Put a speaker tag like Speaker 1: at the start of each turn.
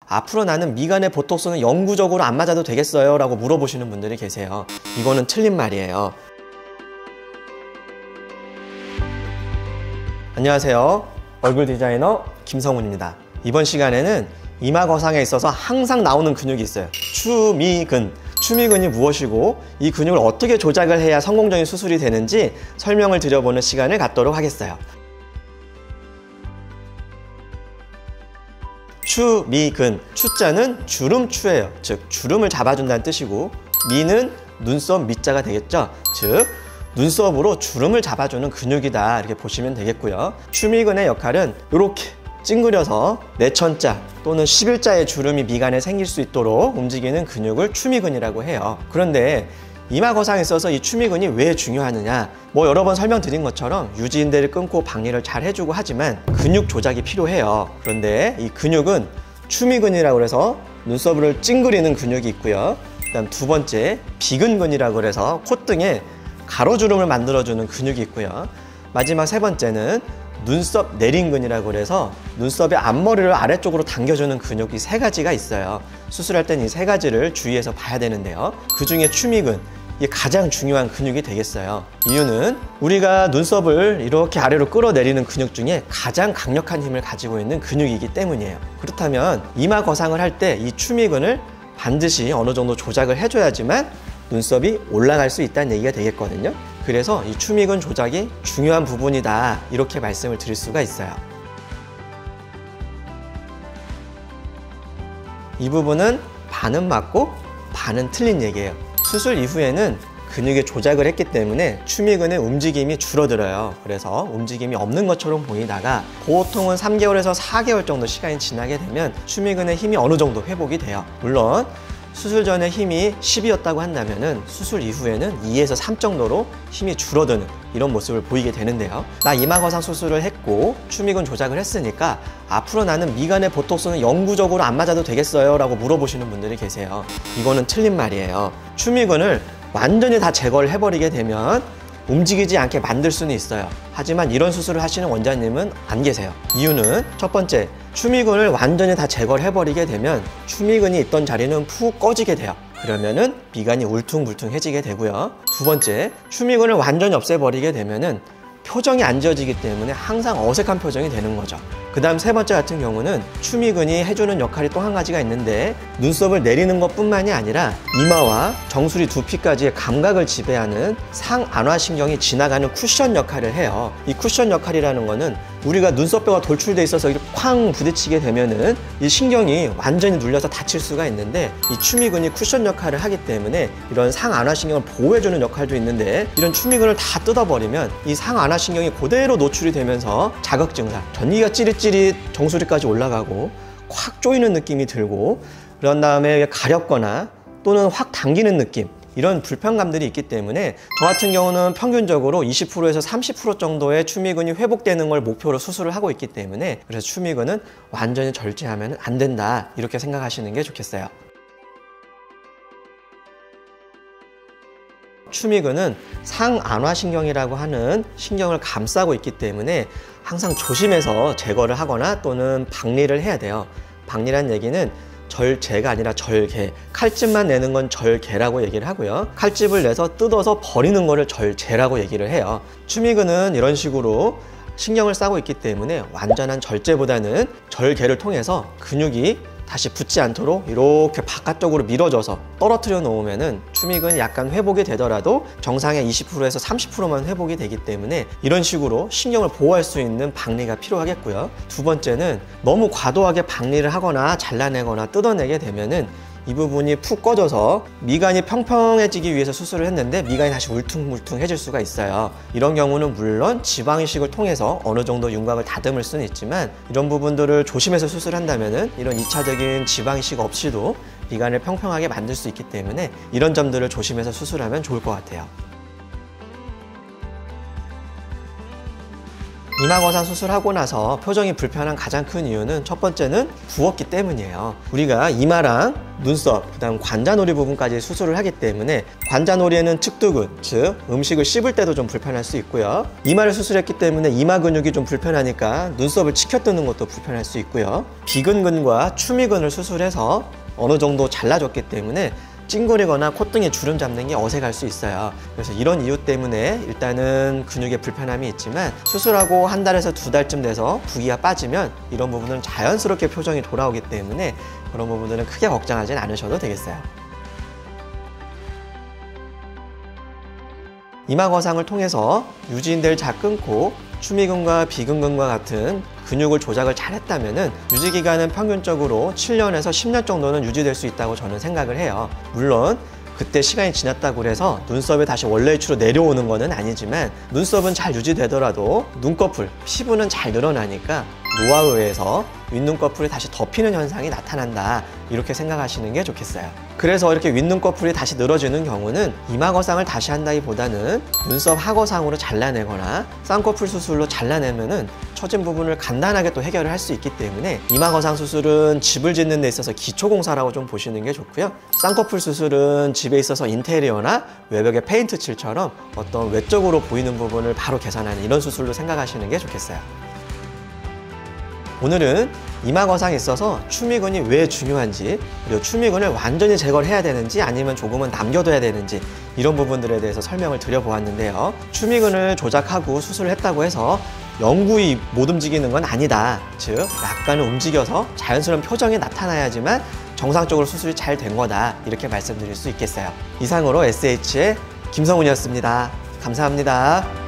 Speaker 1: 앞으로 나는 미간의 보톡스는 영구적으로 안 맞아도 되겠어요? 라고 물어보시는 분들이 계세요. 이거는 틀린 말이에요. 안녕하세요. 얼굴 디자이너 김성훈입니다. 이번 시간에는 이마 거상에 있어서 항상 나오는 근육이 있어요. 추미근. 추미근이 무엇이고 이 근육을 어떻게 조작을 해야 성공적인 수술이 되는지 설명을 드려보는 시간을 갖도록 하겠어요. 추미근. 추자는 주름추예요. 즉 주름을 잡아준다는 뜻이고, 미는 눈썹 밑자가 되겠죠. 즉 눈썹으로 주름을 잡아주는 근육이다, 이렇게 보시면 되겠고요. 추미근의 역할은 이렇게 찡그려서 내천자 또는 11자의 주름이 미간에 생길 수 있도록 움직이는 근육을 추미근이라고 해요. 그런데 이마 거상에 있어서 이 추미근이 왜 중요하느냐, 여러 번 설명드린 것처럼 유지인대를 끊고 박리를 잘 해주고 하지만 근육 조작이 필요해요. 그런데 이 근육은 추미근이라고 해서 눈썹을 찡그리는 근육이 있고요. 그다음 두 번째 비근근이라고 해서 콧등에 가로주름을 만들어주는 근육이 있고요. 마지막 세 번째는 눈썹 내림근이라고 해서 눈썹의 앞머리를 아래쪽으로 당겨주는 근육이 세 가지가 있어요. 수술할 땐 이 세 가지를 주의해서 봐야 되는데요. 그 중에 추미근, 이게 가장 중요한 근육이 되겠어요. 이유는 우리가 눈썹을 이렇게 아래로 끌어내리는 근육 중에 가장 강력한 힘을 가지고 있는 근육이기 때문이에요. 그렇다면 이마 거상을 할 때 이 추미근을 반드시 어느 정도 조작을 해줘야지만 눈썹이 올라갈 수 있다는 얘기가 되겠거든요. 그래서 이 추미근 조작이 중요한 부분이다, 이렇게 말씀을 드릴 수가 있어요. 이 부분은 반은 맞고 반은 틀린 얘기예요. 수술 이후에는 근육의 조작을 했기 때문에 추미근의 움직임이 줄어들어요. 그래서 움직임이 없는 것처럼 보이다가 보통은 3개월에서 4개월 정도 시간이 지나게 되면 추미근의 힘이 어느 정도 회복이 돼요. 물론 수술 전에 힘이 10이었다고 한다면 수술 이후에는 2에서 3 정도로 힘이 줄어드는 이런 모습을 보이게 되는데요. 나 이마 거상 수술을 했고 추미근 조작을 했으니까 앞으로 나는 미간의 보톡스는 영구적으로 안 맞아도 되겠어요? 라고 물어보시는 분들이 계세요. 이거는 틀린 말이에요. 추미근을 완전히 다 제거를 해버리게 되면 움직이지 않게 만들 수는 있어요. 하지만 이런 수술을 하시는 원장님은 안 계세요. 이유는 첫 번째, 추미근을 완전히 다 제거를 해버리게 되면 추미근이 있던 자리는 푹 꺼지게 돼요. 그러면은 미간이 울퉁불퉁해지게 되고요. 두 번째, 추미근을 완전히 없애버리게 되면은 표정이 안 지어지기 때문에 항상 어색한 표정이 되는 거죠. 그 다음 세 번째 같은 경우는 추미근이 해주는 역할이 또 한 가지가 있는데, 눈썹을 내리는 것 뿐만이 아니라 이마와 정수리 두피까지의 감각을 지배하는 상안화신경이 지나가는 쿠션 역할을 해요. 이 쿠션 역할이라는 거는 우리가 눈썹뼈가 돌출돼 있어서 이렇게 쾅 부딪히게 되면은 이 신경이 완전히 눌려서 다칠 수가 있는데, 이 추미근이 쿠션 역할을 하기 때문에 이런 상안화신경을 보호해주는 역할도 있는데, 이런 추미근을 다 뜯어버리면 이 상안화신경이 그대로 노출이 되면서 자극 증상, 전기가 찌릿찌릿 정수리까지 올라가고 확 조이는 느낌이 들고, 그런 다음에 가렵거나 또는 확 당기는 느낌, 이런 불편감들이 있기 때문에 저 같은 경우는 평균적으로 20%에서 30% 정도의 추미근이 회복되는 걸 목표로 수술을 하고 있기 때문에, 그래서 추미근은 완전히 절제하면 안 된다, 이렇게 생각하시는 게 좋겠어요. 추미근은 상안화신경이라고 하는 신경을 감싸고 있기 때문에 항상 조심해서 제거를 하거나 또는 박리를 해야 돼요. 박리란 얘기는 절제가 아니라 절개, 칼집만 내는 건 절개라고 얘기를 하고요. 칼집을 내서 뜯어서 버리는 거를 절제라고 얘기를 해요. 추미근은 이런 식으로 신경을 싸고 있기 때문에 완전한 절제보다는 절개를 통해서 근육이 다시 붙지 않도록 이렇게 바깥쪽으로 밀어줘서 떨어뜨려 놓으면은 추미근이 약간 회복이 되더라도 정상의 20%에서 30%만 회복이 되기 때문에 이런 식으로 신경을 보호할 수 있는 박리가 필요하겠고요. 두 번째는 너무 과도하게 박리를 하거나 잘라내거나 뜯어내게 되면은 이 부분이 푹 꺼져서 미간이 평평해지기 위해서 수술을 했는데 미간이 다시 울퉁불퉁해질 수가 있어요. 이런 경우는 물론 지방이식을 통해서 어느 정도 윤곽을 다듬을 수는 있지만, 이런 부분들을 조심해서 수술한다면은 이런 2차적인 지방이식 없이도 미간을 평평하게 만들 수 있기 때문에 이런 점들을 조심해서 수술하면 좋을 것 같아요. 이마 거상 수술하고 나서 표정이 불편한 가장 큰 이유는 첫 번째는 부었기 때문이에요. 우리가 이마랑 눈썹, 그다음 관자놀이 부분까지 수술을 하기 때문에 관자놀이에는 측두근, 즉 음식을 씹을 때도 좀 불편할 수 있고요. 이마를 수술했기 때문에 이마 근육이 좀 불편하니까 눈썹을 치켜뜨는 것도 불편할 수 있고요. 비근근과 추미근을 수술해서 어느 정도 잘라줬기 때문에 찡그리거나 콧등에 주름 잡는 게 어색할 수 있어요. 그래서 이런 이유 때문에 일단은 근육에 불편함이 있지만 수술하고 한 달에서 두 달쯤 돼서 부기가 빠지면 이런 부분은 자연스럽게 표정이 돌아오기 때문에 그런 부분들은 크게 걱정하진 않으셔도 되겠어요. 이마 거상을 통해서 유지인대를 잘 끊고 추미근과 비근근과 같은 근육을 조작을 잘했다면 유지기간은 평균적으로 7년에서 10년 정도는 유지될 수 있다고 저는 생각을 해요. 물론 그때 시간이 지났다고 해서 눈썹이 다시 원래 위치로 내려오는 것은 아니지만 눈썹은 잘 유지되더라도 눈꺼풀, 피부는 잘 늘어나니까 노화에 의해서 윗눈꺼풀이 다시 덮이는 현상이 나타난다, 이렇게 생각하시는 게 좋겠어요. 그래서 이렇게 윗눈꺼풀이 다시 늘어지는 경우는 이마 거상을 다시 한다기보다는 눈썹 하거상으로 잘라내거나 쌍꺼풀 수술로 잘라내면은 처진 부분을 간단하게 또 해결을 할 수 있기 때문에 이마 거상 수술은 집을 짓는 데 있어서 기초공사라고 좀 보시는 게 좋고요. 쌍꺼풀 수술은 집에 있어서 인테리어나 외벽에 페인트 칠처럼 어떤 외적으로 보이는 부분을 바로 개선하는 이런 수술로 생각하시는 게 좋겠어요. 오늘은 이마 거상에 있어서 추미근이 왜 중요한지, 그리고 추미근을 완전히 제거를 해야 되는지 아니면 조금은 남겨둬야 되는지 이런 부분들에 대해서 설명을 드려보았는데요. 추미근을 조작하고 수술을 했다고 해서 영구히 못 움직이는 건 아니다. 즉 약간은 움직여서 자연스러운 표정이 나타나야지만 정상적으로 수술이 잘 된 거다, 이렇게 말씀드릴 수 있겠어요. 이상으로 SH의 김성훈이었습니다. 감사합니다.